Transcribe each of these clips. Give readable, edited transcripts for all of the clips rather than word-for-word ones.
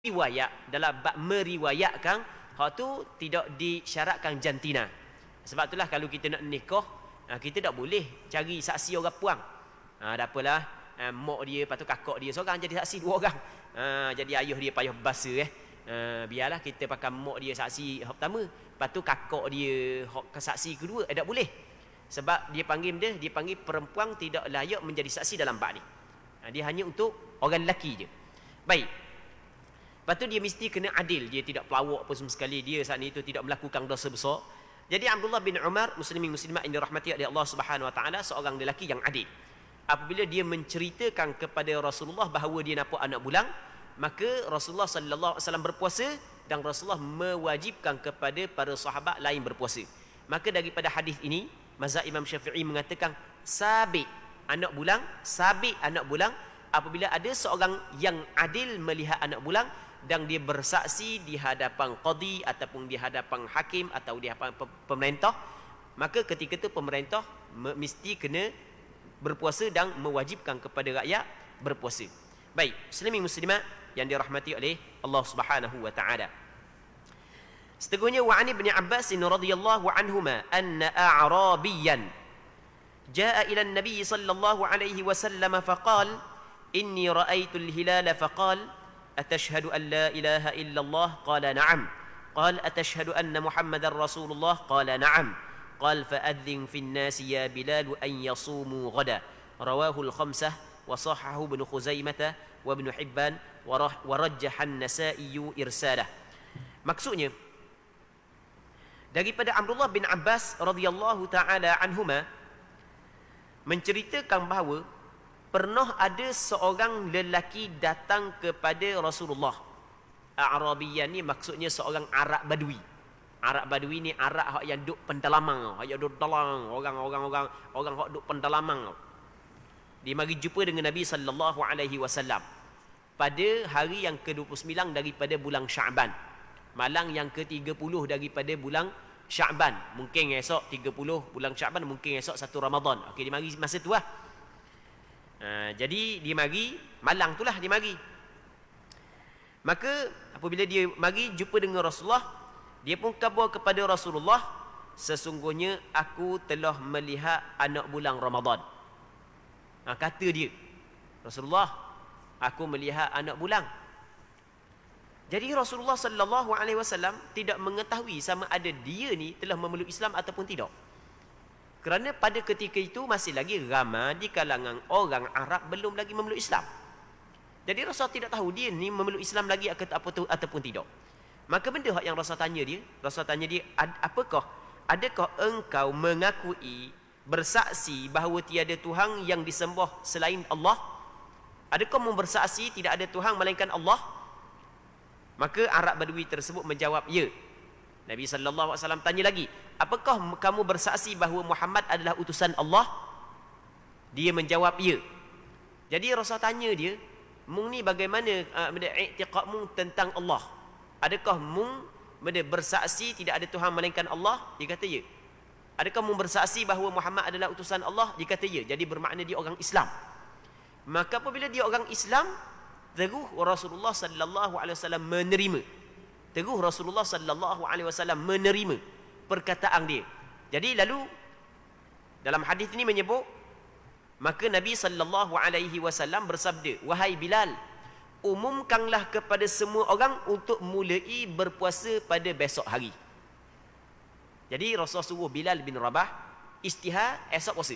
riwayat dalam bab meriwayatkan, hak tu tidak disyaratkan jantina. Sebab itulah kalau kita nak nikah, kita tak boleh cari saksi orang puang. Tak apalah, mak dia, lepas tu kakak dia seorang jadi saksi dua orang. Jadi ayah dia payah basa biarlah kita pakai mak dia saksi hak pertama, lepas tu kakak dia hak saksi kedua. Tak boleh. Sebab dia panggil perempuan tidak layak menjadi saksi dalam bab ni. Dia hanya untuk orang lelaki je. Baik. Lepas tu dia mesti kena adil. Dia tidak pelawak pun sama sekali. Dia saat itu tidak melakukan dosa besar. Jadi Abdullah bin Umar, muslimin muslimat yang dirahmati oleh Allah Subhanahu wa taala, seorang lelaki yang adil. Apabila dia menceritakan kepada Rasulullah bahawa dia nampak anak bulan, maka Rasulullah sallallahu alaihi wasallam berpuasa dan Rasulullah mewajibkan kepada para sahabat lain berpuasa. Maka daripada hadis ini, mazhab Imam Syafi'i mengatakan sabit anak bulan apabila ada seorang yang adil melihat anak bulan dan dia bersaksi di hadapan qadi ataupun di hadapan hakim atau di hadapan pemerintah, maka ketika itu pemerintah mesti kena berpuasa dan mewajibkan kepada rakyat berpuasa. Baik, muslimin muslimat yang dirahmati oleh Allah Subhanahu wa taala. Seterusnya wa ani bin Abbas radhiyallahu anhuma anna a'rabiyan jaa ila an-nabi sallallahu alaihi wasallam faqala inni ra'aytu al-hilala faqala أتشهد أن لا إله إلا الله قال نعم قال أتشهد أن محمد رسول الله قال نعم قال فأذن في الناس يا بلال أن يصوموا غدا رواه الخمسة وصححه ابن خزيمة وابن حبان ورجح النسائي إرساله. Maksudnya daripada Abdullah bin Abbas radhiyallahu taala anhuma menceritakan bahawa pernah ada seorang lelaki datang kepada Rasulullah. A'rabiyan ni maksudnya seorang Arab Badui. Arab Badui ni Arab yang duduk pendalaman, yang duduk dalam orang hak duduk pendalaman. Dia mari jumpa dengan Nabi sallallahu alaihi wasallam pada hari yang ke-29 daripada bulan Syaban. Malam yang ke-30 daripada bulan Syaban. Mungkin esok 30 bulan Syaban, mungkin esok 1 Ramadan. Okey, dia mari masa tu lah. Jadi dia mari malang itulah dia mari. Maka apabila dia mari jumpa dengan Rasulullah, dia pun khabar kepada Rasulullah, sesungguhnya aku telah melihat anak bulan Ramadan. Kata dia, Rasulullah, aku melihat anak bulan. Jadi Rasulullah sallallahu alaihi wasallam tidak mengetahui sama ada dia ni telah memeluk Islam ataupun tidak. Kerana pada ketika itu masih lagi ramai di kalangan orang Arab belum lagi memeluk Islam. Jadi Rasul tidak tahu dia ni memeluk Islam lagi ataupun tidak. Maka benda yang Rasul tanya dia, adakah engkau mengakui bersaksi bahawa tiada Tuhan yang disembah selain Allah? Adakah kamu bersaksi tidak ada Tuhan melainkan Allah? Maka Arab Badui tersebut menjawab, ya. Nabi sallallahu alaihi wasallam tanya lagi, apakah kamu bersaksi bahawa Muhammad adalah utusan Allah? Dia menjawab, ya. Jadi Rasul tanya dia, mung ni bagaimana i'tiqadmu tentang Allah? Adakah mung bersaksi tidak ada Tuhan melainkan Allah? Dia kata, ya. Adakah mung bersaksi bahawa Muhammad adalah utusan Allah? Dia kata, ya. Jadi bermakna dia orang Islam. Maka apabila dia orang Islam, terus Rasulullah sallallahu alaihi wasallam menerima. Terus Rasulullah sallallahu alaihi wasallam menerima perkataan dia. Jadi lalu dalam hadis ini menyebut, maka Nabi sallallahu alaihi wasallam bersabda, wahai Bilal, umumkanlah kepada semua orang untuk mulai berpuasa pada besok hari. Jadi Rasulullah suruh Bilal bin Rabah istihar esok puasa.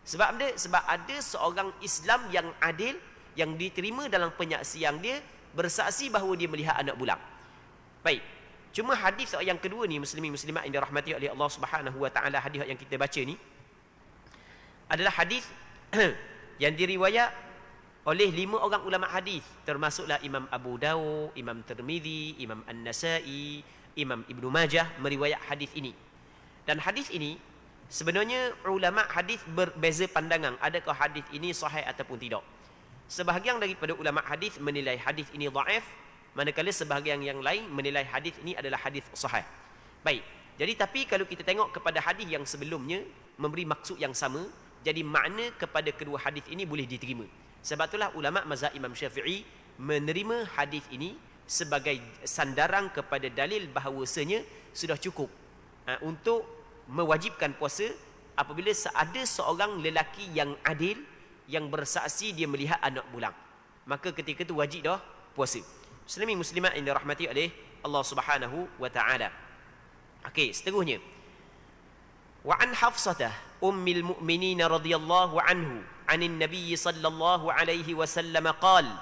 Sebab apa? Sebab ada seorang Islam yang adil yang diterima dalam penyaksian dia bersaksi bahawa dia melihat anak bulan. Baik. Cuma hadis yang kedua ni, muslimin muslimat yang dirahmati oleh Allah Subhanahu wa taala, hadis yang kita baca ni adalah hadis yang diriwayat oleh 5 orang ulama hadis, termasuklah Imam Abu Dawud, Imam Tirmizi, Imam An-Nasa'i, Imam Ibnu Majah meriwayat hadis ini. Dan hadis ini sebenarnya ulama hadis berbeza pandangan adakah hadis ini sahih ataupun tidak. Sebahagian daripada ulama hadis menilai hadis ini dhaif, manakala sebahagian yang lain menilai hadis ini adalah hadis sahih. Baik. Jadi tapi kalau kita tengok kepada hadis yang sebelumnya memberi maksud yang sama, jadi makna kepada kedua hadis ini boleh diterima. Sebab itulah ulama mazhab Imam Syafi'i menerima hadis ini sebagai sandaran kepada dalil bahawasanya sudah cukup untuk mewajibkan puasa apabila ada seorang lelaki yang adil yang bersaksi dia melihat anak bulang, maka ketika itu wajib dah puasa. Muslimin muslimat yang dirahmati oleh Allah Subhanahu wa taala. Okey, seterusnya. Wa an Hafsah ummil mu'minin radhiyallahu anhu 'anil nabiy sallallahu alaihi wasallam qala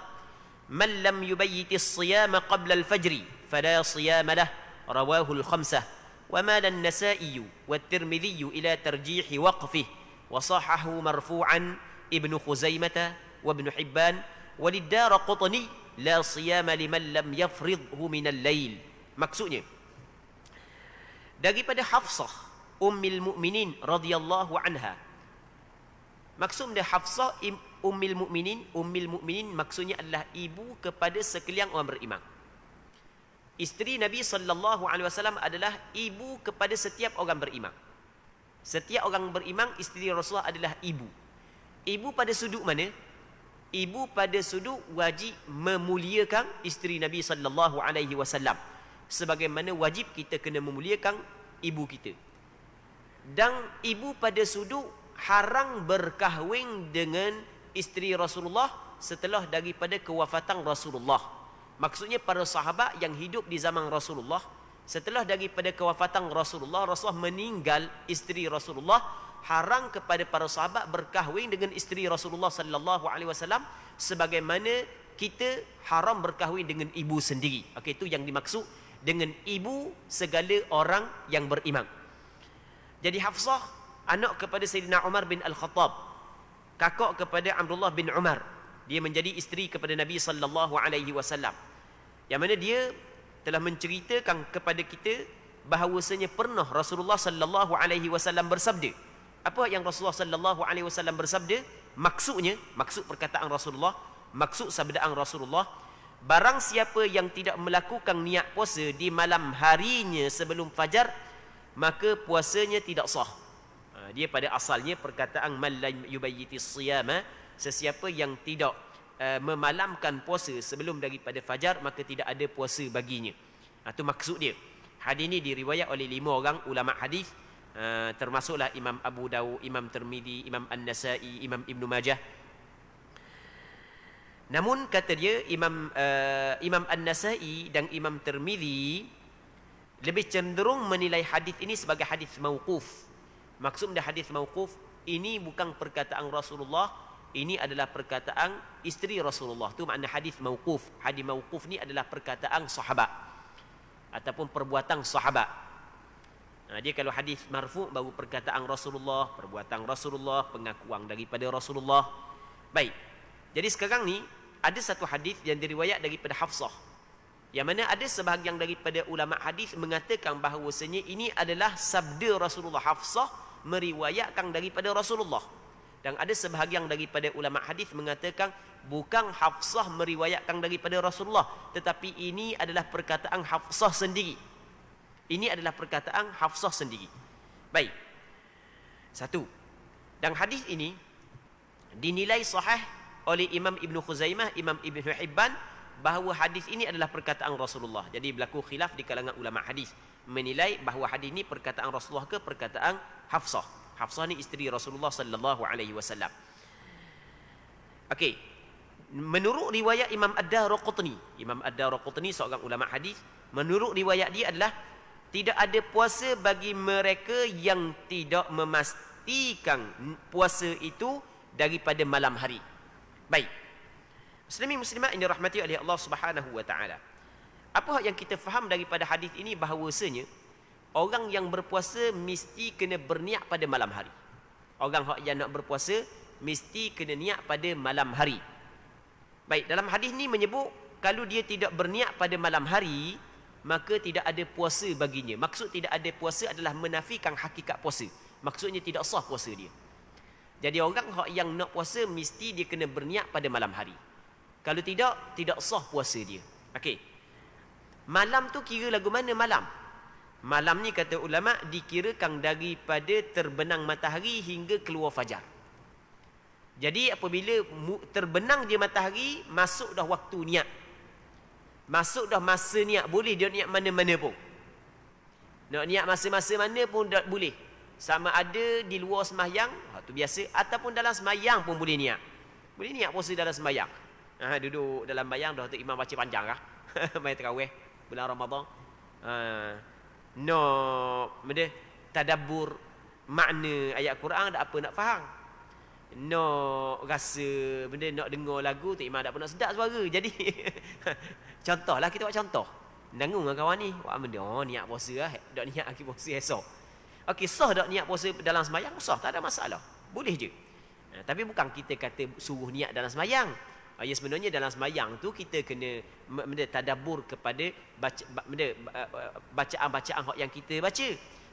man lam yubayyit as-siyam qabla al-fajr fala siyam lahu rawahu al-khamsah wa mala an-nasa'i wa at-tirmidhi ila tarjih waqfih wa sahahu marfu'an ibnu Khuzaimah wa ibnu Hibban wa lid-Daraqutni la siyam liman lam yafridhu min al-lail. Maksudnya daripada Hafsah ummil mu'minin radhiyallahu anha. Maksud dia Hafsah ummil mu'minin maksudnya adalah ibu kepada sekalian orang beriman. Isteri Nabi sallallahu alaihi wasallam adalah ibu kepada setiap orang beriman. Setiap orang beriman, isteri Rasulullah adalah ibu. Ibu pada sudut mana? Ibu pada sudut wajib memuliakan isteri Nabi sallallahu alaihi wasallam. Sebagaimana wajib kita kena memuliakan ibu kita. Dan ibu pada sudut haram berkahwin dengan isteri Rasulullah setelah daripada kewafatan Rasulullah. Maksudnya para sahabat yang hidup di zaman Rasulullah, setelah daripada kewafatan Rasulullah, Rasulullah meninggal, isteri Rasulullah, haram kepada para sahabat berkahwin dengan isteri Rasulullah sallallahu alaihi wasallam sebagaimana kita haram berkahwin dengan ibu sendiri. Okey, itu yang dimaksud dengan ibu segala orang yang beriman. Jadi Hafsah anak kepada Sayyidina Umar bin Al-Khattab, kakak kepada Abdullah bin Umar. Dia menjadi isteri kepada Nabi sallallahu alaihi wasallam. Yang mana dia telah menceritakan kepada kita bahawasanya pernah Rasulullah sallallahu alaihi wasallam bersabda. Apa yang Rasulullah sallallahu alaihi wasallam bersabda? Maksudnya, maksud perkataan Rasulullah, maksud sabdaan Rasulullah, barang siapa yang tidak melakukan niat puasa di malam harinya sebelum fajar, maka puasanya tidak sah. Dia pada asalnya perkataan man la yubayyitis siyama, sesiapa yang tidak memalamkan puasa sebelum daripada fajar, maka tidak ada puasa baginya. Itu maksud dia. Hadis ini diriwayat oleh 5 orang ulama hadis, termasuklah Imam Abu Dawud, Imam Tirmidhi, Imam An-Nasa'i, Imam Ibn Majah. Namun kata dia Imam An-Nasa'i dan Imam Tirmidhi lebih cenderung menilai hadis ini sebagai hadis mauquf. Maksud dari hadis mauquf, ini bukan perkataan Rasulullah, ini adalah perkataan isteri Rasulullah. Itu makna hadis mauquf. Hadis mauquf ni adalah perkataan sahabat ataupun perbuatan sahabat. Dia kalau hadis marfu' baru perkataan Rasulullah, perbuatan Rasulullah, pengakuan daripada Rasulullah. Baik. Jadi sekarang ni ada satu hadis yang diriwayat daripada Hafsah, yang mana ada sebahagian daripada ulama hadis mengatakan bahawasanya ini adalah sabda Rasulullah. Hafsah meriwayatkan daripada Rasulullah. Dan ada sebahagian daripada ulama hadis mengatakan bukan Hafsah meriwayatkan daripada Rasulullah, tetapi ini adalah perkataan Hafsah sendiri. Ini adalah perkataan Hafsah sendiri. Baik. Satu. Dan hadis ini dinilai sahih oleh Imam Ibn Khuzaimah, Imam Ibn Hibban, bahawa hadis ini adalah perkataan Rasulullah. Jadi berlaku khilaf di kalangan ulama hadis menilai bahawa hadis ini perkataan Rasulullah ke perkataan Hafsah. Hafsah ni isteri Rasulullah sallallahu alaihi wasallam. Okey. Menurut riwayat Imam Ad-Daraqutni, Imam Ad-Daraqutni seorang ulama hadis, menurut riwayat dia adalah tidak ada puasa bagi mereka yang tidak memastikan puasa itu daripada malam hari. Baik. Muslimin muslimat yang dirahmati oleh Allah Subhanahu wa taala. Apa yang kita faham daripada hadis ini bahawasanya orang yang berpuasa mesti kena berniat pada malam hari. Orang yang nak berpuasa mesti kena niat pada malam hari. Baik, dalam hadis ni menyebut kalau dia tidak berniat pada malam hari, maka tidak ada puasa baginya. Maksud tidak ada puasa adalah menafikan hakikat puasa. Maksudnya tidak sah puasa dia. Jadi orang yang nak puasa mesti dia kena berniat pada malam hari. Kalau tidak sah puasa dia. Okey. Malam tu kira lagu mana malam? Malam ni kata ulama dikirakan daripada terbenam matahari hingga keluar fajar. Jadi apabila terbenang dia matahari, masuk dah waktu niat. Masuk dah masa niat. Boleh dia niat mana-mana pun. Nak niat masa-masa mana pun boleh. Sama ada di luar sembahyang, itu biasa, ataupun dalam sembahyang pun boleh niat. Boleh niat puasa dalam sembahyang. Duduk dalam sembahyang dah tu imam baca panjang kah? Main tarawih bulan Ramadan. Benda tadabbur makna ayat Quran tak apa nak faham. Rasa benda nak dengar lagu tu imam tak apa nak sedap suara. Jadi contohlah, kita buat contoh. Nanggung dengan kawan ni, buat benda niat puasa lah, dak niat akhir puasa esok. Okey, sah dak niat puasa dalam sembahyang? Sah, tak ada masalah. Boleh je. Tapi bukan kita kata suruh niat dalam sembahyang. Ya sebenarnya dalam sembahyang tu kita kena tadabbur kepada bacaan-bacaan hak yang kita baca.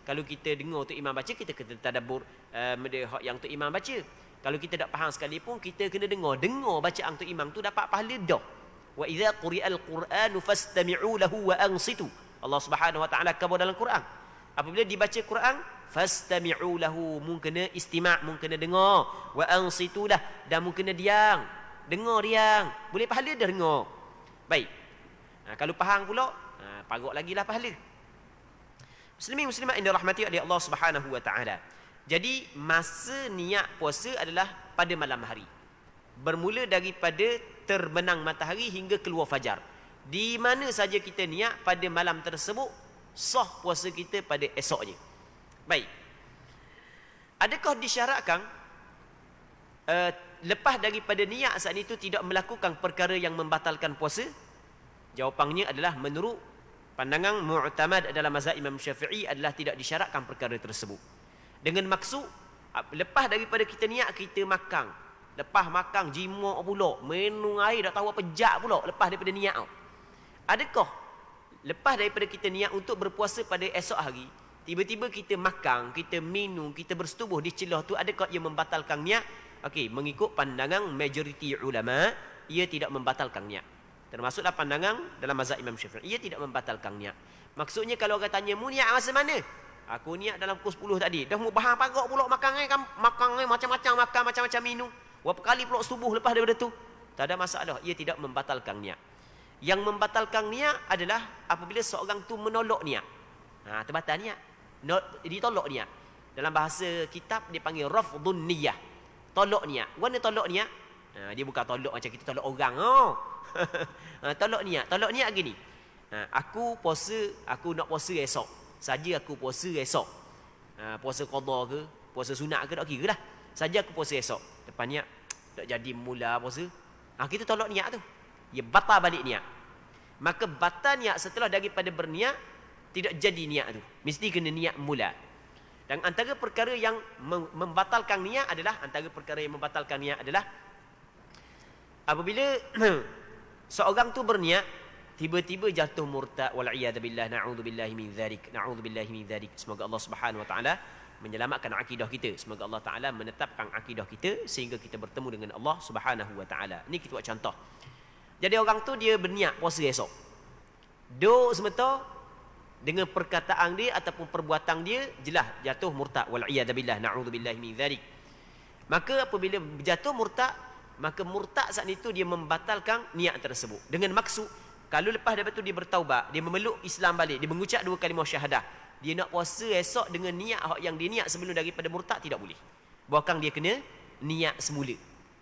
Kalau kita dengar tu imam baca, kita kena tadabbur hak yang tu imam baca. Kalau kita tak faham sekalipun, kita kena dengar bacaan tu imam tu dapat pahala dah. Wa idza quri'al Qur'anu fastami'u lahu wa ansitu. Allah Subhanahu wa taala kata dalam Quran, apabila dibaca Quran, fastami'u lahu, mungkin kena istima', mungkin kena dengar, wa ansitu dah, dan mungkin kena diam. Dengar diam, boleh pahala dah dengar. Baik. Kalau faham pula, parut lagilah pahala. Muslimin muslimat yang dirahmati oleh Allah Subhanahu wa taala. Jadi masa niat puasa adalah pada malam hari. Bermula daripada terbenang matahari hingga keluar fajar. Di mana saja kita niat pada malam tersebut, sah puasa kita pada esoknya. Baik. Adakah disyaratkan lepas daripada niat saat itu tidak melakukan perkara yang membatalkan puasa? Jawapannya adalah menurut pandangan mu'tamad dalam mazhab Imam Syafi'i adalah tidak disyaratkan perkara tersebut. Dengan maksud lepas daripada kita niat kita makan, lepas makan jimak pula, minum air tak tahu apa jat pula lepas daripada niat. Adakah lepas daripada kita niat untuk berpuasa pada esok hari, tiba-tiba kita makan, kita minum, kita bersetubuh di celah tu, adakah ia membatalkan niat? Okey, mengikut pandangan majoriti ulama, ia tidak membatalkan niat. Termasuklah pandangan dalam mazhab Imam Syafi'i, ia tidak membatalkan niat. Maksudnya kalau orang tanya, mu niat masa mana? Aku niat dalam pukul 10 tadi. Dah mu bahan pagak pula makan macam-macam makan, macam-macam minum. Berapa kali pula subuh lepas daripada tu? Tak ada masalah, ia tidak membatalkan niat. Yang membatalkan niat adalah apabila seorang tu menolak niat. Terbatal niat. Ditolak niat. Dalam bahasa kitab dia panggil rafdun niyah. Tolak niat. Mana tolak niat? Dia bukan tolak macam kita tolak orang. Tolak niat. Tolak niat gini. Aku nak puasa esok. Saja aku puasa esok. Puasa qada ke, puasa sunat ke, tak kira lah. Saja aku puasa esok. Lepas niat, tak jadi mula puasa. Kita tolak niat tu. Ia batal balik niat. Maka batal niat setelah daripada berniat, tidak jadi niat tu. Mesti kena niat mula. Dan antara perkara yang membatalkan niat adalah, apabila seorang tu berniat, tiba-tiba jatuh murtad, wal'iyadzubillah, na'udzubillahi min dzalik. Semoga Allah Subhanahu wa taala menyelamatkan akidah kita. Semoga Allah taala menetapkan akidah kita sehingga kita bertemu dengan Allah Subhanahu wa taala. Ini kita buat contoh. Jadi orang tu dia berniat puasa esok. Duk semata dengan perkataan dia ataupun perbuatan dia jelas jatuh murtad, wal'iyadzubillah, na'udzubillahi min dzalik. Maka apabila jatuh murtad, maka murtad saat itu dia membatalkan niat tersebut. Dengan maksud, kalau lepas daripada itu dia bertaubat, dia memeluk Islam balik, dia mengucap 2 kalimah syahadah, dia nak puasa esok dengan niat yang dia niat sebelum daripada murtad, tidak boleh. Bahkan dia kena niat semula.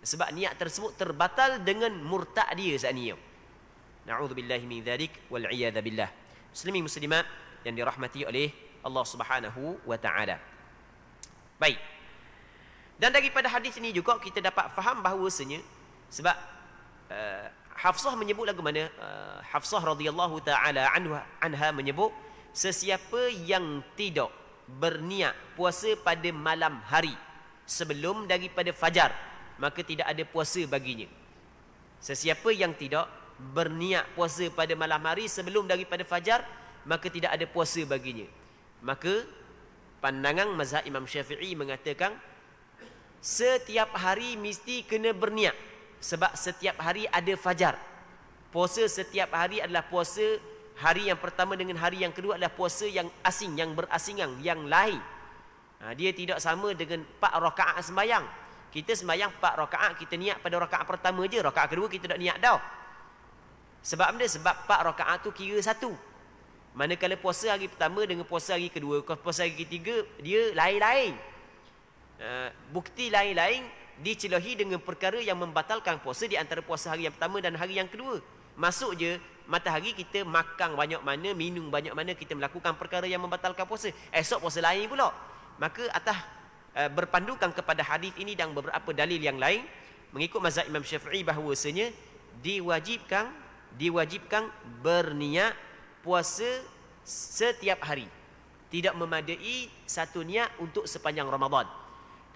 Sebab niat tersebut terbatal dengan murtad dia saat ni. Na'udzubillahi min dzalik wal iyadza billah. Muslimin muslimat yang dirahmati oleh Allah Subhanahu wa taala. Baik. Dan daripada hadis ini juga kita dapat faham bahawasanya, sebab Hafsah menyebut lagu mana? Hafsah radhiyallahu taala anha menyebut, sesiapa yang tidak berniat puasa pada malam hari sebelum daripada fajar, maka tidak ada puasa baginya. Sesiapa yang tidak berniat puasa pada malam hari sebelum daripada fajar, maka tidak ada puasa baginya. Maka pandangan mazhab Imam Syafi'i mengatakan setiap hari mesti kena berniat. Sebab setiap hari ada fajar. Puasa setiap hari adalah puasa hari yang pertama dengan hari yang kedua adalah puasa yang asing, yang berasingan, yang lain. Dia tidak sama dengan 4 rakaat sembahyang. Kita sembahyang 4 rakaat, kita niat pada rakaat pertama je, rakaat kedua kita tak niat dah. Sebab apa? Sebab 4 rakaat tu kira satu. Manakala puasa hari pertama dengan puasa hari kedua, puasa hari ketiga, dia lain-lain. Bukti lain-lain dicelohi dengan perkara yang membatalkan puasa di antara puasa hari yang pertama dan hari yang kedua. Masuk je matahari, kita makan banyak mana, minum banyak mana, kita melakukan perkara yang membatalkan puasa. Esok puasa lain pula. Maka atas berpandukan kepada hadis ini dan beberapa dalil yang lain, mengikut mazhab Imam Syafi'i bahawasanya diwajibkan berniat puasa setiap hari. Tidak memadai satu niat untuk sepanjang Ramadan.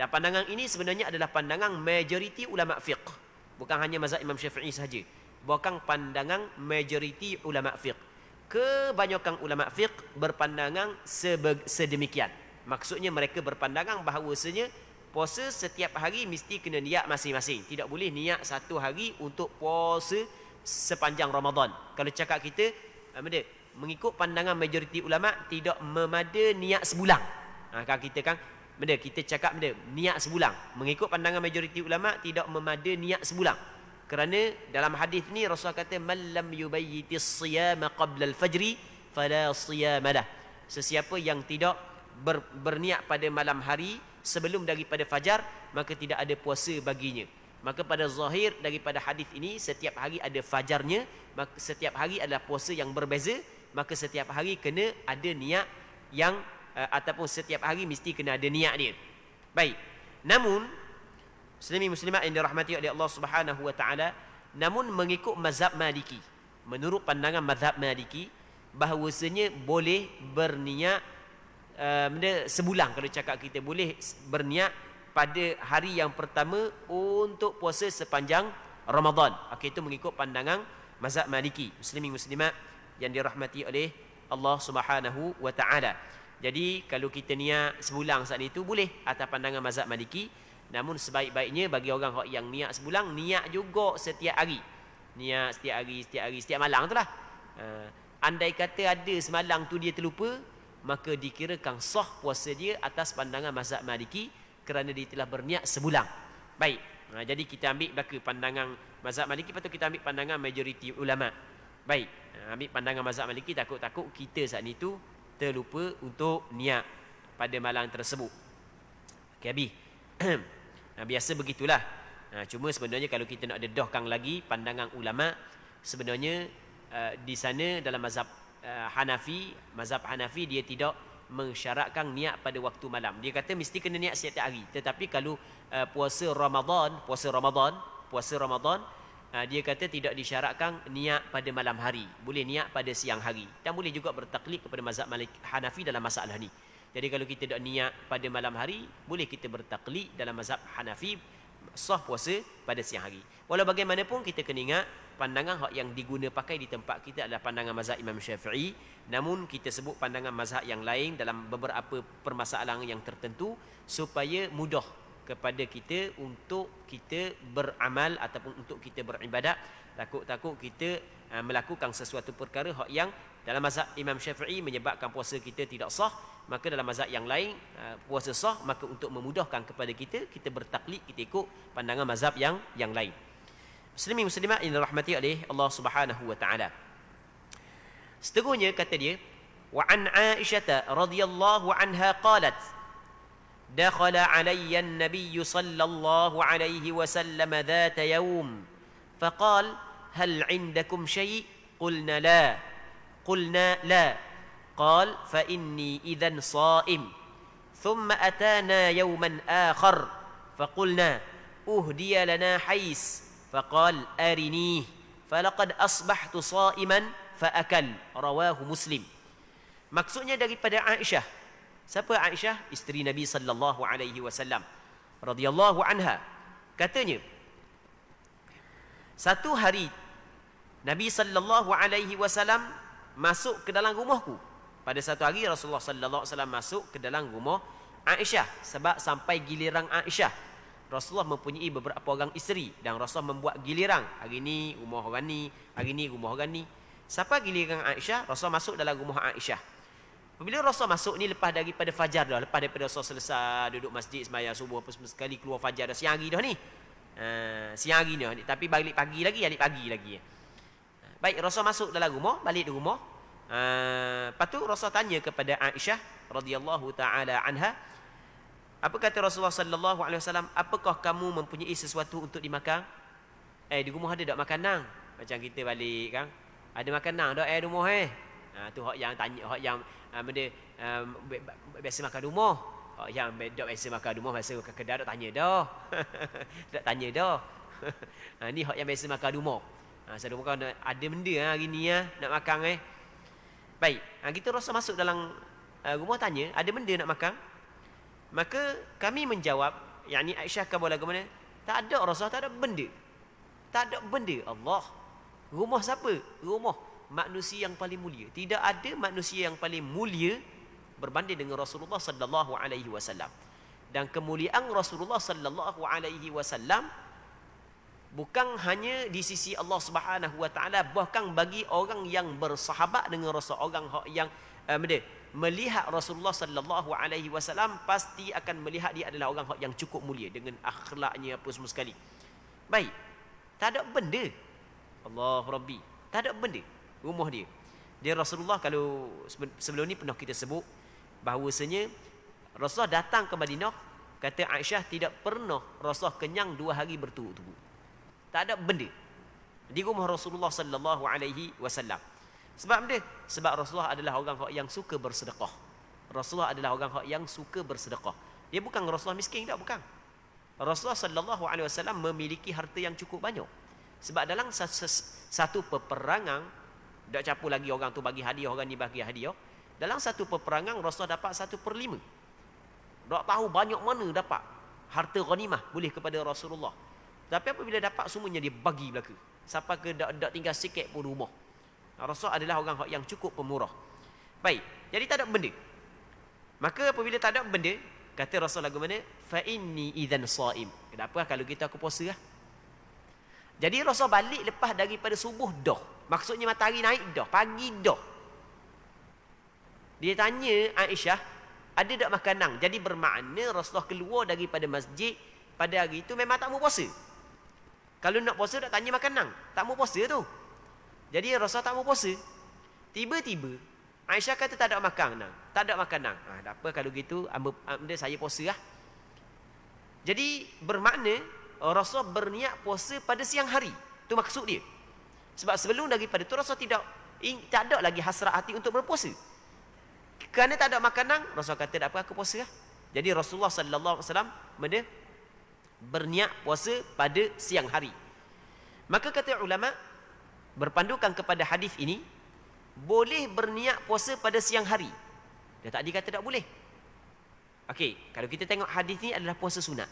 Dan pandangan ini sebenarnya adalah pandangan majoriti ulama fiqh. Bukan hanya mazhab Imam Syafi'i sahaja. Bukan pandangan majoriti ulama fiqh. Kebanyakan ulama fiqh berpandangan sedemikian. Maksudnya mereka berpandangan bahawasanya puasa setiap hari mesti kena niat masing-masing. Tidak boleh niat satu hari untuk puasa sepanjang Ramadan. Kalau cakap kita mengikut pandangan majoriti ulama, tidak memada niat sebulan. Kan kita kan kita cakap niat sebulan. Mengikut pandangan majoriti ulama, tidak memada niat sebulan. Kerana dalam hadis ni Rasulullah kata, man lam yubayyitis siyama qabla al-fajri fala siyama lah. Sesiapa yang tidak berniat pada malam hari sebelum daripada fajar, maka tidak ada puasa baginya. Maka pada zahir daripada hadis ini, setiap hari ada fajarnya, maka setiap hari adalah puasa yang berbeza, maka setiap hari kena ada niat yang ataupun setiap hari mesti kena ada niat dia. Baik. Namun muslimin muslimat yang dirahmati oleh Allah Subhanahu wa taala, namun mengikut mazhab Maliki, menurut pandangan mazhab Maliki, bahawasanya boleh berniat sebulan. Kalau cakap kita boleh berniat pada hari yang pertama untuk puasa sepanjang Ramadan. Okey, itu mengikut pandangan mazhab Maliki. Muslimin muslimat yang dirahmati oleh Allah Subhanahu wa taala. Jadi kalau kita niat sebulan saat itu boleh atas pandangan mazhab Maliki. Namun sebaik-baiknya bagi orang yang niat sebulan, niat juga setiap hari. Niat setiap hari, setiap malam tu lah. Andai kata ada semalam tu dia terlupa, maka dikirakan sah puasa dia atas pandangan mazhab Maliki kerana dia telah berniat sebulan. Baik. Jadi kita ambil belaka pandangan mazhab Maliki, lepas tu kita ambil pandangan majoriti ulama. Baik. Ambil pandangan mazhab Maliki, takut-takut kita saat itu terlupa untuk niat pada malam tersebut. Okey, habis. Biasa begitulah. Cuma sebenarnya kalau kita nak dedahkan lagi pandangan ulama, sebenarnya di sana dalam mazhab Hanafi dia tidak mensyaratkan niat pada waktu malam. Dia kata mesti kena niat setiap hari. Tetapi kalau puasa Ramadan, dia kata tidak disyaratkan niat pada malam hari. Boleh niat pada siang hari. Dan boleh juga bertaklid kepada mazhab Hanafi dalam masalah ni. Jadi kalau kita tak niat pada malam hari, boleh kita bertaklid dalam mazhab Hanafi, sah puasa pada siang hari. Walau bagaimanapun kita kena ingat pandangan yang diguna pakai di tempat kita adalah pandangan mazhab Imam Syafi'i. Namun kita sebut pandangan mazhab yang lain dalam beberapa permasalahan yang tertentu supaya mudah kepada kita untuk kita beramal ataupun untuk kita beribadat. Takut-takut kita melakukan sesuatu perkara yang dalam mazhab Imam Syafi'i menyebabkan puasa kita tidak sah, maka dalam mazhab yang lain puasa sah. Maka untuk memudahkan kepada kita bertaklid, kita ikut pandangan mazhab yang lain. Muslimin muslimat yang dirahmati oleh Allah Subhanahu wa taala. Seterusnya kata dia, wa an Aisyah radhiyallahu anha qalat, dakhala alayya an-nabiy sallallahu alaihi wasallam dhata yawm faqala hal 'indakum shay' qulna la قال فإني إذن صائم ثم أتانا يوما آخر فقلنا أهدي لنا حيس فقال أرنيه فلقد أصبحت صائما فأكل رواه مسلم. Maksudnya daripada Aisyah. Siapa Aisyah? Isteri Nabi sallallahu alaihi wasallam radhiyallahu anha. Katanya, satu hari Nabi sallallahu alaihi wasallam masuk ke dalam rumahku. Pada satu hari Rasulullah sallallahu alaihi wasallam masuk ke dalam rumah Aisyah. Sebab sampai giliran Aisyah, Rasulullah mempunyai beberapa orang isteri dan Rasulullah membuat giliran. Hari ni rumah orang ni, hari ni rumah orang ni. Sampai giliran Aisyah, Rasulullah masuk dalam rumah Aisyah. Apabila Rasul masuk ni lepas daripada fajar dah, lepas daripada Rasul selesai duduk masjid sembahyang subuh apa semua sekali, keluar fajar dah, siang hari dah ni. Siang hari dah, tapi balik pagi lagi. Baik, Rasul masuk dalam rumah, balik di rumah. Lepas tu Rasul tanya kepada Aisyah radhiyallahu taala anha, apa kata Rasulullah sallallahu alaihi wasallam, apakah kamu mempunyai sesuatu untuk dimakan? Di rumah ada tak makanan? Macam kita balik kan, ada makanan tak di rumah tu hak yang tanya, hak yang benda biasa makan rumah. Hak yang tak biasa makan rumah, biasa makan kedai tak tanya dah. Tak tanya dah. Ni hak yang biasa makan rumah. Saya rumah ada benda hari ni nak makan Baik, kita Rasul masuk dalam rumah tanya, ada benda nak makan? Maka kami menjawab, yakni Aisyah kabar lagu mana? Tak ada Rasul, tak ada benda. Tak ada benda. Allah. Rumah siapa? Rumah manusia yang paling mulia. Tidak ada manusia yang paling mulia berbanding dengan Rasulullah sallallahu alaihi wasallam. Dan kemuliaan Rasulullah sallallahu alaihi wasallam bukan hanya di sisi Allah Subhanahu wa taala, bahkan bagi orang yang bersahabat dengan Rasul, orang yang melihat Rasulullah sallallahu alaihi wasallam pasti akan melihat dia adalah orang yang cukup mulia dengan akhlaknya apa semua sekali. Baik. Tak ada benda. Allah Rabbi. Tak ada benda rumah dia. Dia Rasulullah, kalau sebelum ni pernah kita sebut bahawasanya Rasulullah datang ke Madinah, kata Aisyah tidak pernah Rasulullah kenyang 2 hari berturut-turut. Tak ada benda di rumah Rasulullah sallallahu alaihi wasallam. Sebab apa? Sebab Rasulullah adalah orang yang suka bersedekah. Rasulullah adalah orang yang suka bersedekah. Dia bukan Rasulullah miskin, tak, bukan. Rasulullah sallallahu alaihi wasallam memiliki harta yang cukup banyak. Sebab dalam satu peperangan, tak campur lagi orang tu bagi hadiah, orang ni bagi hadiah. Dalam satu peperangan Rasulullah dapat 1/5. Tak tahu banyak mana dapat harta ghanimah boleh kepada Rasulullah. Tapi apabila dapat semuanya dia bagi belaka. Sampai ke tak tinggal sikit pun rumah. Rasulullah adalah orang yang cukup pemurah. Baik, jadi tak ada benda. Maka apabila tak ada benda, kata Rasulullah lagu mana? Fa inni idzan shaim. Kenapa kalau kita aku puasa lah? Jadi Rasul balik lepas daripada subuh dah. Maksudnya matahari naik dah, pagi dah. Dia tanya Aisyah, ada tak makanan? Jadi bermakna Rasulullah keluar daripada masjid pada hari itu memang tak mau puasa. Kalau nak puasa tak tanya makanan, tak mau puasa tu. Jadi Rasulullah tak mau puasa. Tiba-tiba Aisyah kata tak ada makanan, tak ada makanan. Tak apa kalau gitu, anda saya puasa lah. Jadi bermakna Rasul berniat puasa pada siang hari. Itu maksud dia. Sebab sebelum daripada itu Rasul tak ada lagi hasrat hati untuk berpuasa. Kerana tak ada makanan, Rasul kata tak apa aku puasa lah. Jadi Rasulullah sallallahu alaihi wasallam berniat puasa pada siang hari. Maka kata ulama berpandukan kepada hadis ini, boleh berniat puasa pada siang hari. Dia tak dikata tak boleh. Okey, kalau kita tengok hadis ni adalah puasa sunat.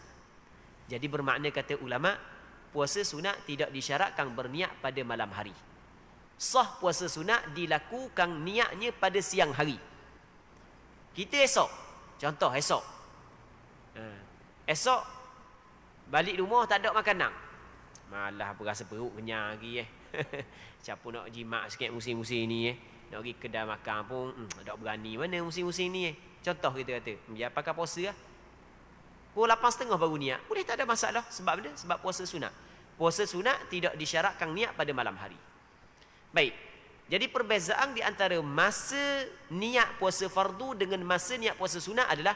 Jadi bermakna kata ulama, puasa sunat tidak disyaratkan berniat pada malam hari. Sah puasa sunat dilakukan niatnya pada siang hari. Kita esok, contoh esok. Esok balik rumah tak ada makanan. Malah berasa perut kenyang lagi Siapa nak jimat sikit musim-musim ni nak pergi kedai makan pun tak berani mana musim-musim ni Contoh kita kata, biar pakai puasa lah. Pukul 8.30 baru niat, boleh, tak ada masalah. Sebab apa? Sebab puasa sunat. Puasa sunat tidak disyaratkan niat pada malam hari. Baik. Jadi perbezaan di antara masa niat puasa fardu dengan masa niat puasa sunat adalah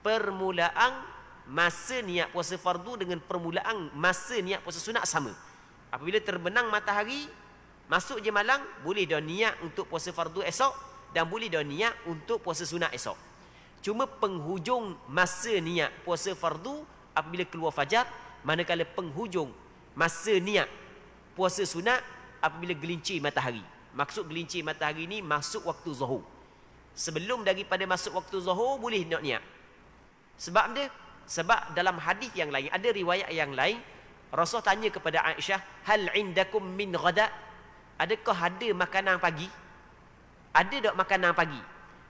permulaan masa niat puasa fardu dengan permulaan masa niat puasa sunat sama. Apabila terbenam matahari, masuk je malam, boleh dah niat untuk puasa fardu esok dan boleh dah niat untuk puasa sunat esok. Cuma penghujung masa niat puasa fardu apabila keluar fajar, manakala penghujung masa niat puasa sunat apabila gelincir matahari. Maksud gelincir matahari ni masuk waktu zuhur. Sebelum daripada masuk waktu zuhur boleh nak niat. Sebab dia, sebab dalam hadis yang lain, ada riwayat yang lain, Rasul tanya kepada Aisyah, hal indakum min ghada? Adakah ada makanan pagi? Ada tak makanan pagi?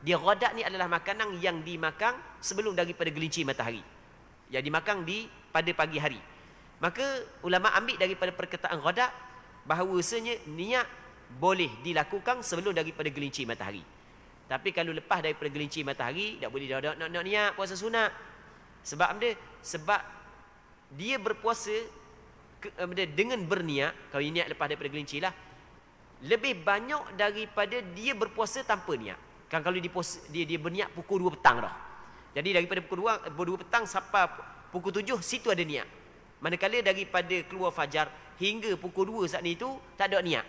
Dia ghadat ni adalah makanan yang dimakan sebelum daripada gelincir matahari. Yang dimakan pada pagi hari. Maka ulama ambil daripada perkataan ghadat bahawasanya niat boleh dilakukan sebelum daripada gelincir matahari. Tapi kalau lepas daripada gelincir matahari, tak boleh dah nak niat puasa sunat. Sebab dia dia berpuasa dengan berniat, kalau niat lepas daripada gelincir lah, lebih banyak daripada dia berpuasa tanpa niat. Kan kalau dia berniat pukul 2 petang dah. Jadi daripada pukul 2 petang sampai pukul 7, situ ada niat. Manakala daripada keluar fajar hingga pukul 2 saat ni tu tak ada niat.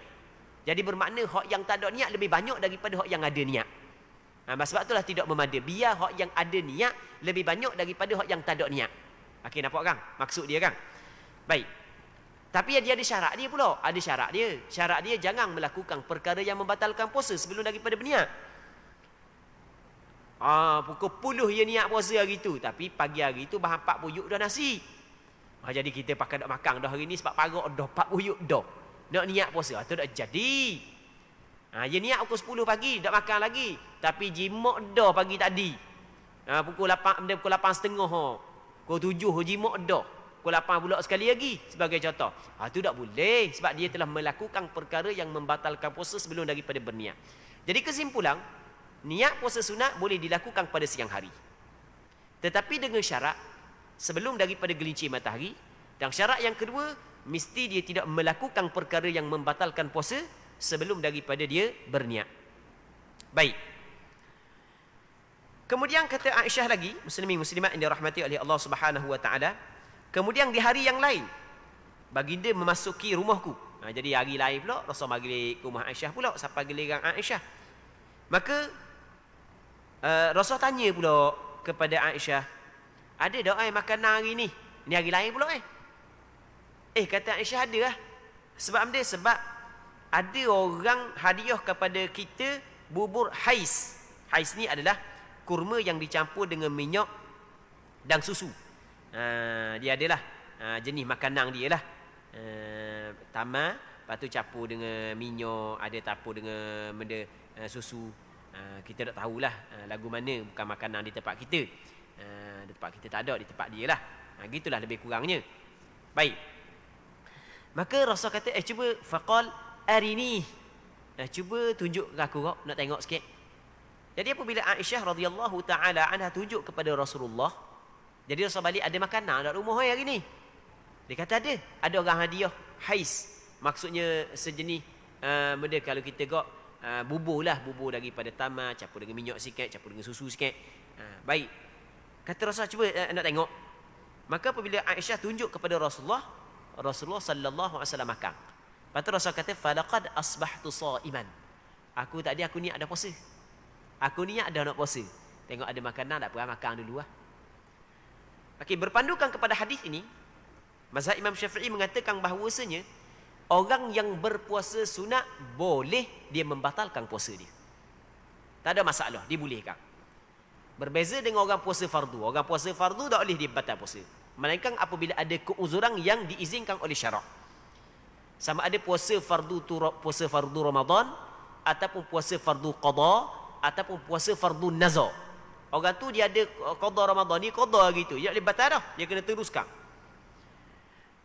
Jadi bermakna hak yang tak ada niat lebih banyak daripada hak yang ada niat. Sebab itulah tidak memada. Biar hak yang ada niat lebih banyak daripada hak yang tak ada niat. Okey, nampak kan? Maksud dia kan? Baik. Tapi dia ada syarat dia pula. Ada syarat dia. Syarat dia jangan melakukan perkara yang membatalkan puasa sebelum daripada berniat. Pukul 10 dia niat puasa hari tu. Tapi pagi hari tu bahan 4 buyuk dah nasi. Jadi kita pakai nak makan dah hari ni sebab parok dah 4 buyuk dah. Nak niat puasa. Itu dah jadi. Dia niat pukul 10 pagi. Tak makan lagi. Tapi jimak dah pagi tadi. Pukul 8.30. Pukul 7 jimak dah. Pukul 8 pula sekali lagi sebagai contoh. Itu tak boleh sebab dia telah melakukan perkara yang membatalkan puasa sebelum daripada berniat. Jadi kesimpulan, niat puasa sunat boleh dilakukan pada siang hari. Tetapi dengan syarat sebelum daripada gelincir matahari, dan syarat yang kedua mesti dia tidak melakukan perkara yang membatalkan puasa sebelum daripada dia berniat. Baik. Kemudian kata Aisyah lagi, muslimin muslimat yang dirahmati oleh Allah Subhanahu wa taala, kemudian di hari yang lain baginda memasuki rumahku. Jadi hari lain pula Rasul mari ke rumah Aisyah pula sampai giliran Aisyah. Maka Rasul tanya pula kepada Aisyah, ada tak makanan hari ni? Ni hari lain pula kata Aisyah ada lah. Sebab dia sebab ada orang hadiah kepada kita bubur hais. Hais ni adalah kurma yang dicampur dengan minyak dan susu. Dia adalah jenis makanan dia lah. Tamar, lepas tu campur dengan minyak, ada campur dengan benda susu. Kita tak tahulah lagu mana, bukan makanan di tempat kita. Di tempat kita tak ada, di tempat dia lah. Gitulah lebih kurangnya. Baik. Maka Rasul kata, cuba faqal arini. Cuba tunjuk ke aku kau, nak tengok sikit. Jadi apabila Aisyah radhiyallahu taala anha tunjuk kepada Rasulullah, jadi Rasul balik, ada makanan dekat rumah hari ni. Dia kata ada orang hadiah hais. Maksudnya sejenis benda kalau kita gak bubur lah, bubur daripada tamar, campur dengan minyak sikit, campur dengan susu sikit. Baik. Kata Rasul, cuba nak tengok. Maka apabila Aisyah tunjuk kepada Rasulullah sallallahu alaihi wasallam makan. Lepas tu Rasul kata, falaqad asbahtu shaiman. Aku tadi aku niat ada puasa. Aku niat ada nak puasa. Tengok ada makanan, tak apa, makan dulu lah. Okey, berpandukan kepada hadis ini, mazhab Imam Syafi'i mengatakan bahawasanya orang yang berpuasa sunat boleh dia membatalkan puasa dia. Tak ada masalah, dibolehkan. Berbeza dengan orang puasa fardu. Orang puasa fardu tak boleh dia batal puasa. Melainkan apabila ada keuzuran yang diizinkan oleh syarak. Sama ada puasa fardu Ramadan ataupun puasa fardu qada ataupun puasa fardu nazar. Orang tu dia ada qada Ramadan ni qada gitu. Dia boleh batal dah. Dia kena teruskan.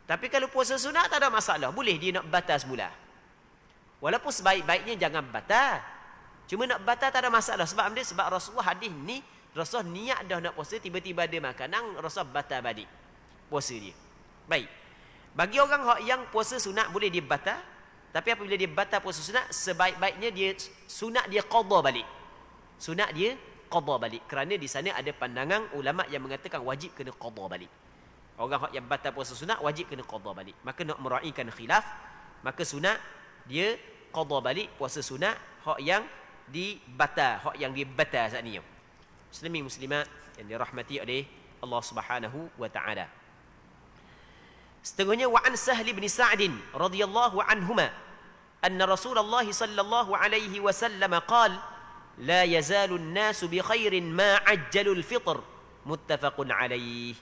Tapi kalau puasa sunat tak ada masalah. Boleh dia nak batal semula. Walaupun sebaik-baiknya jangan batal. Cuma nak batal tak ada masalah. Sebab Rasulullah hadis ni, Rasul niat dah nak puasa, tiba-tiba ada makanan, Rasul batal balik puasa dia. Baik. Bagi orang yang puasa sunat boleh dia batal. Tapi apabila dia batal puasa sunat, sebaik-baiknya dia sunat dia qada balik. Sunat dia qada balik. Kerana di sana ada pandangan ulama yang mengatakan wajib kena qada balik. Orang yang batal puasa sunat wajib kena qada balik. Maka nak meraihkan khilaf, maka sunat dia qada balik puasa sunat hak yang dibatal, hak yang dibatal saat ni. Muslimin muslimat yang dirahmati oleh Allah Subhanahu wa taala. Setengahnya wa an Sahl bin Sa'd radhiyallahu anhuma anna Rasulullah sallallahu alaihi wasallam qala la yazalu an-nasu bi khairin ma ajjalu al-fitr muttafaqun alaih.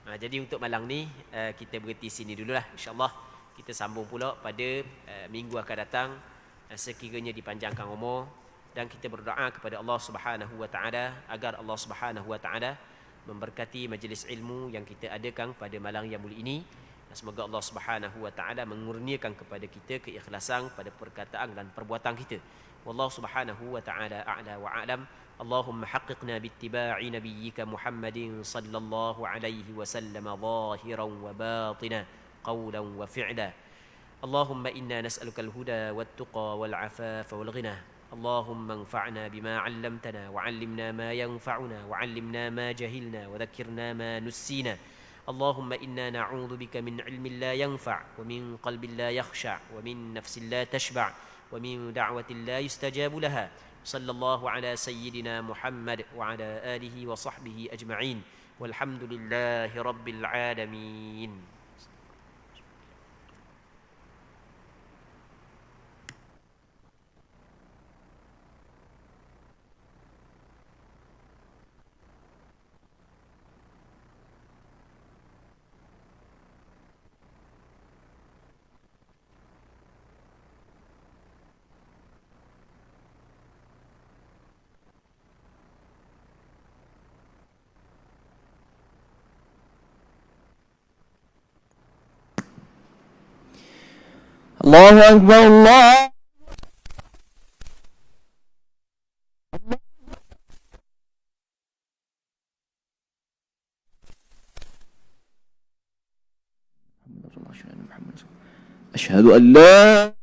Jadi untuk malam ni kita berhenti sini dululah, insya-Allah kita sambung pula pada minggu akan datang sekiranya dipanjangkan umur, dan kita berdoa kepada Allah Subhanahu wa taala agar Allah Subhanahu wa taala memberkati majlis ilmu yang kita adakan pada malam yang mulia ini, Dan semoga Allah Subhanahu wa taala mengurniakan kepada kita keikhlasan pada perkataan dan perbuatan kita. Wallahu Subhanahu wa taala a'la wa a'lam. اللهم حققنا باتباع نبيك محمد صلى الله عليه وسلم ظاهرا وباطنا قولا وفعلا. اللهم إنا نسألك الهدى والتقى والعفاف والغنى. اللهم انفعنا بما علمتنا وعلمنا ما ينفعنا وعلمنا ما جهلنا وذكرنا ما نسينا. اللهم إنا نعوذ بك من علم لا ينفع ومن قلب لا يخشع ومن نفس لا تشبع ومن دعوة لا يستجاب لها. صلى الله على سيدنا محمد وعلى آله وصحبه أجمعين والحمد لله رب العالمين. الله أكبر الله. أشهد أن لا